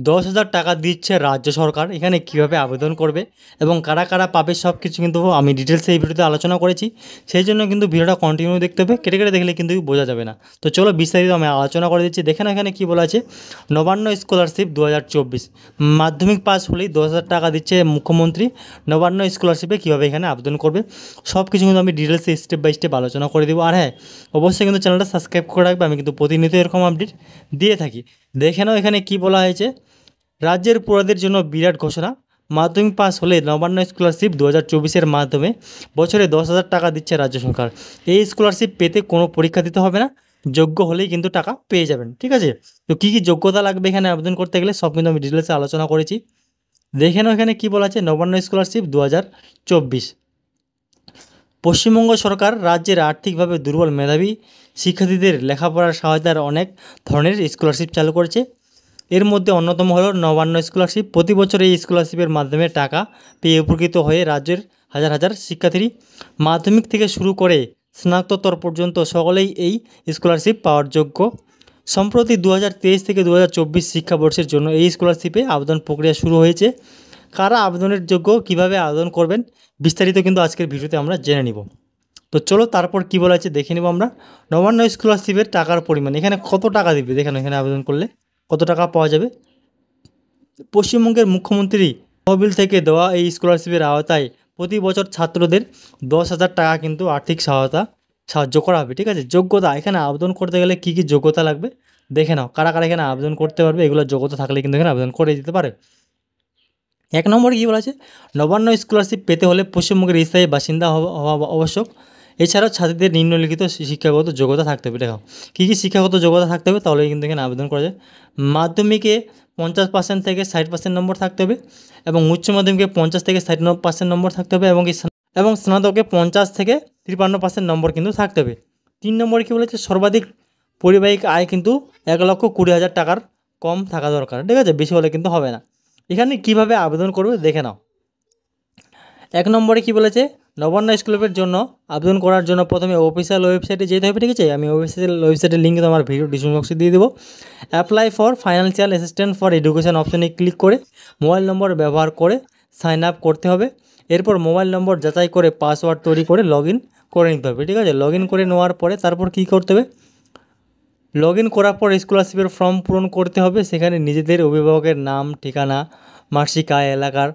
10,000 টাকা দিচ্ছে রাজ্য সরকার। এখানে কীভাবে আবেদন করবে এবং কারা কারা পাবে সব কিছু কিন্তু আমি ডিটেলসে এই ভিডিওতে আলোচনা করেছি। সেই জন্য কিন্তু ভিডিওটা কন্টিনিউ দেখতে হবে, কেটে কেটে দেখলে কিন্তু বোঝা যাবে না। তো চলো বিস্তারিত আমি আলোচনা করে দিচ্ছি। দেখে না এখানে কী বলা আছে, নবান্ন স্কলারশিপ 2024 মাধ্যমিক পাস হলেই 10,000 টাকা দিচ্ছে মুখ্যমন্ত্রী। নবান্ন স্কলারশিপে কীভাবে এখানে আবেদন করবে সব কিছু কিন্তু আমি ডিটেলসে স্টেপ বাই স্টেপ আলোচনা করে দেবো। আর হ্যাঁ, অবশ্যই কিন্তু চ্যানেলটা সাবস্ক্রাইব করে রাখবে, আমি কিন্তু প্রতিনিয়ত এরকম আপডেট দিয়ে থাকি। দেখে নাও এখানে কী বলা হয়েছে, রাজ্যের পড়ুয়াদের জন্য বিরাট ঘোষণা। মাধ্যমিক পাস হলে নবান্ন স্কলারশিপ 2024-এর মাধ্যমে বছরে 10,000 টাকা দিচ্ছে রাজ্য সরকার। এই স্কলারশিপ পেতে কোনো পরীক্ষা দিতে হবে না, যোগ্য হলেই কিন্তু টাকা পেয়ে যাবেন। ঠিক আছে, তো কী কী যোগ্যতা লাগবে এখানে আবেদন করতে গেলে সব কিন্তু আমি ডিটেলসে আলোচনা করেছি। দেখে নাও এখানে কী বলা আছে, নবান্ন স্কলারশিপ 2024। পশ্চিমবঙ্গ সরকার রাজ্যের আর্থিকভাবে দুর্বল মেধাবী শিক্ষার্থীদের লেখাপড়ার সহায়তার অনেক ধরনের স্কলারশিপ চালু করেছে। এর মধ্যে অন্যতম হলো নবান্ন স্কলারশিপ। প্রতি বছর এই স্কলারশিপের মাধ্যমে টাকা পেয়ে উপকৃত হয়ে রাজ্যের হাজার হাজার শিক্ষার্থী মাধ্যমিক থেকে শুরু করে স্নাতকোত্তর পর্যন্ত সকলেই এই স্কলারশিপ পাওয়ার যোগ্য। সম্প্রতি 2023 থেকে 2024 শিক্ষাবর্ষের জন্য এই স্কলারশিপে আবেদন প্রক্রিয়া শুরু হয়েছে। কারা আবেদনের যোগ্য, কিভাবে আবেদন করবেন বিস্তারিত কিন্তু আজকের ভিডিওতে আমরা জেনে নিব। তো চলো তারপর কী বলা আছে দেখে নেব আমরা। নবান্ন স্কলারশিপের টাকার পরিমাণ, এখানে কত টাকা দিবে দেখেন, এখানে আবেদন করলে কত টাকা পাওয়া যাবে। পশ্চিমবঙ্গের মুখ্যমন্ত্রী তহবিল থেকে দেওয়া এই স্কলারশিপের আওতায় প্রতি বছর ছাত্রদের 10,000 টাকা কিন্তু আর্থিক সাহায্য করা হবে। ঠিক আছে, যোগ্যতা, এখানে আবেদন করতে গেলে কী কী যোগ্যতা লাগবে দেখে নাও, কারা কারা এখানে আবেদন করতে পারবে, এগুলো যোগ্যতা থাকলে কিন্তু এখানে আবেদন করে দিতে পারে। 1 নম্বরে কী বলা আছে, নবান্ন স্কলারশিপ পেতে হলে পশ্চিমবঙ্গের স্থায়ী বাসিন্দা হওয়া আবশ্যক। এছাড়াও ছাত্রীদের নিম্নলিখিত শিক্ষাগত যোগ্যতা থাকতে হবে। দেখো কী কী শিক্ষাগত যোগ্যতা থাকতে হবে, তাহলে কিন্তু এখানে আবেদন করা যায়। মাধ্যমিকে 50% থেকে 60% নম্বর থাকতে হবে এবং উচ্চ মাধ্যমিকে 50 থেকে 60% নম্বর থাকতে হবে এবং স্নাতকে 50 থেকে 53% নম্বর কিন্তু থাকতে হবে। 3 নম্বরে কী বলেছে, সর্বাধিক পরিবাহিক আয় কিন্তু 1,20,000 টাকার কম থাকা দরকার। ঠিক আছে, বেশি হলে কিন্তু হবে না। এখানে কিভাবে আবেদন করবে দেখে নাও। 1 নম্বরে কী বলেছে, নবান্ন স্কলারশিপের জন্য আবেদন করার জন্য প্রথমে অফিসিয়াল ওয়েবসাইটে যেতে হবে। ঠিক আছে, আমি অফিসিয়াল ওয়েবসাইটের লিঙ্ক তোমার ভিডিও ডিসক্রিপশন বক্সে দিয়ে দেবো। Apply for financial assistant for education অপশনে ক্লিক করে মোবাইল নম্বর ব্যবহার করে সাইন আপ করতে হবে। এরপর মোবাইল নম্বর যাচাই করে পাসওয়ার্ড তৈরি করে লগ ইন করে নিতে হবে। ঠিক আছে, লগ ইন করে নেওয়ার পরে তারপর কী করতে হবে, লগ ইন করার পর স্কলারশিপের ফর্ম পূরণ করতে হবে। সেখানে নিজেদের অভিভাবকের নাম, ঠিকানা, মাসিক আয়, এলাকার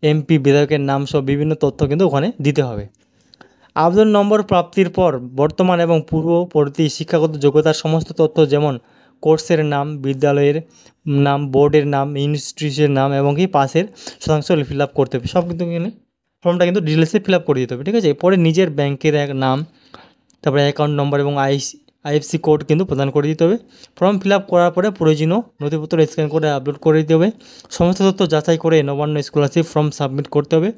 এমপি, বিধায়কের নাম সব বিভিন্ন তথ্য কিন্তু ওখানে দিতে হবে। আবেদন নম্বর প্রাপ্তির পর বর্তমান এবং পূর্ববর্তী শিক্ষাগত যোগ্যতার সমস্ত তথ্য যেমন কোর্সের নাম, বিদ্যালয়ের নাম, বোর্ডের নাম, ইনস্টিটিউটের নাম এবং কি পাসের শতাংশ ফিল আপ করতে হবে। সব কিন্তু এখানে ফর্মটা কিন্তু ডিটেলসে ফিল আপ করে দিতে হবে। ঠিক আছে, এরপরে নিজের ব্যাংকের নাম, তারপরে অ্যাকাউন্ট নম্বর এবং আইএফসি কোড কিন্তু প্রদান করে দিতে হবে। ফর্ম ফিল আপ করার পরে প্রয়োজনীয় নথিপত্র স্ক্যান করে আপলোড করে দিতে হবে। সমস্ত তথ্য যাচাই করে নবান্ন স্কলারশিপ ফর্ম সাবমিট করতে হবে,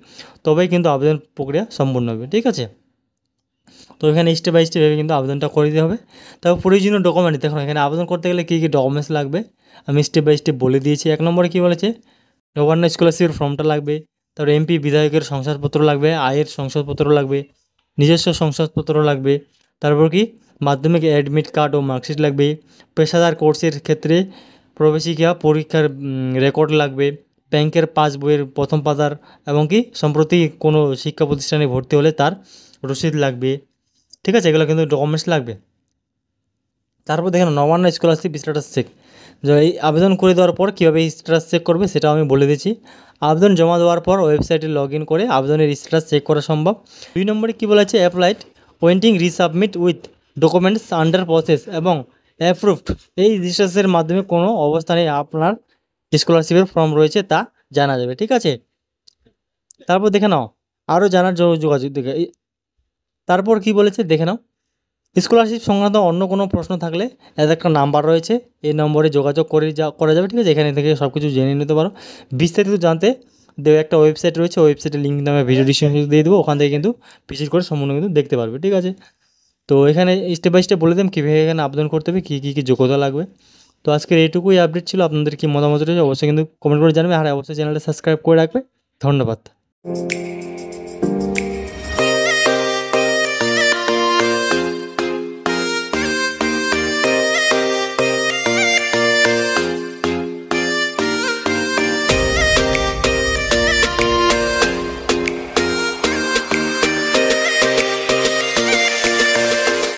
তবেই কিন্তু আবেদন প্রক্রিয়া সম্পূর্ণ হবে। ঠিক আছে, তো এখানে স্টেপ বাই স্টেপ কিন্তু আবেদনটা করে দিতে হবে। তারপর প্রয়োজনীয় ডকুমেন্ট, দেখুন এখানে আবেদন করতে গেলে কী কী ডকুমেন্টস লাগবে আমি স্টেপ বাই স্টেপ বলে দিয়েছি। 1 নম্বরে কী বলেছে, নবান্ন স্কলারশিপের ফর্মটা লাগবে, তারপর এমপি বিধায়কের শংসাপত্র লাগবে, আয়ের শংসাপত্র লাগবে, নিজস্ব শংসাপত্র লাগবে, তারপর কি মাধ্যমিক অ্যাডমিট কার্ড ও মার্কশিট লাগবে, পেশাদার কোর্সের ক্ষেত্রে প্রবেশিকা পরীক্ষার রেকর্ড লাগবে, ব্যাংকের পাসবইয়ের প্রথম পাতার এবং কি সম্প্রতি কোনো শিক্ষা প্রতিষ্ঠানে ভর্তি হলে তার রসিদ লাগবে। ঠিক আছে, এগুলো কিন্তু ডকুমেন্টস লাগবে। তারপর দেখেন নবান্ন স্কলারশিপ স্ট্যাটাস চেক, যে এই আবেদন করে দেওয়ার পর কীভাবে স্ট্যাটাস চেক করবে সেটাও আমি বলে দিচ্ছি। আবেদন জমা দেওয়ার পর ওয়েবসাইটে লগ ইন করে আবেদনের স্ট্যাটাস চেক করা সম্ভব। 2 নম্বরে কী বলেছে, applied waiting resubmit with documents under process এবং অ্যাপ্রুভড, এই স্ট্যাটাসের মাধ্যমে কোনো অবস্থানে আপনার স্কলারশিপের ফর্ম রয়েছে তা জানা যাবে। ঠিক আছে, তারপর দেখে নাও আরও জানার যোগাযোগ দেখে তারপর কী বলেছে দেখে নাও। স্কলারশিপ সংক্রান্ত অন্য কোনো প্রশ্ন থাকলে এর একটা নাম্বার রয়েছে, এই নম্বরে যোগাযোগ করা যাবে। ঠিক আছে, এখানে থেকে সব কিছু জেনে নিতে পারো। বিস্তারিত জানতে একটা ওয়েবসাইট রয়েছে, ওয়েবসাইটের লিঙ্ক আমি ভিডিও ডিসক্রিপশনে দিয়ে দেবো, ওখান থেকে কিন্তু ভিজিট করে সম্পূর্ণ কিন্তু দেখতে পারবে। ঠিক আছে, তো এখানে স্টেপ বাই স্টেপ বলে দিলাম কীভাবে এখানে আবেদন করতে হবে, কী যোগ্যতা লাগবে। তো আজকের এইটুকুই আপডেট ছিল। আপনাদের কী মতামত রয়েছে অবশ্যই কিন্তু কমেন্ট করে জানাবে, আর অবশ্যই চ্যানেলটা সাবস্ক্রাইব করে রাখবে। ধন্যবাদ।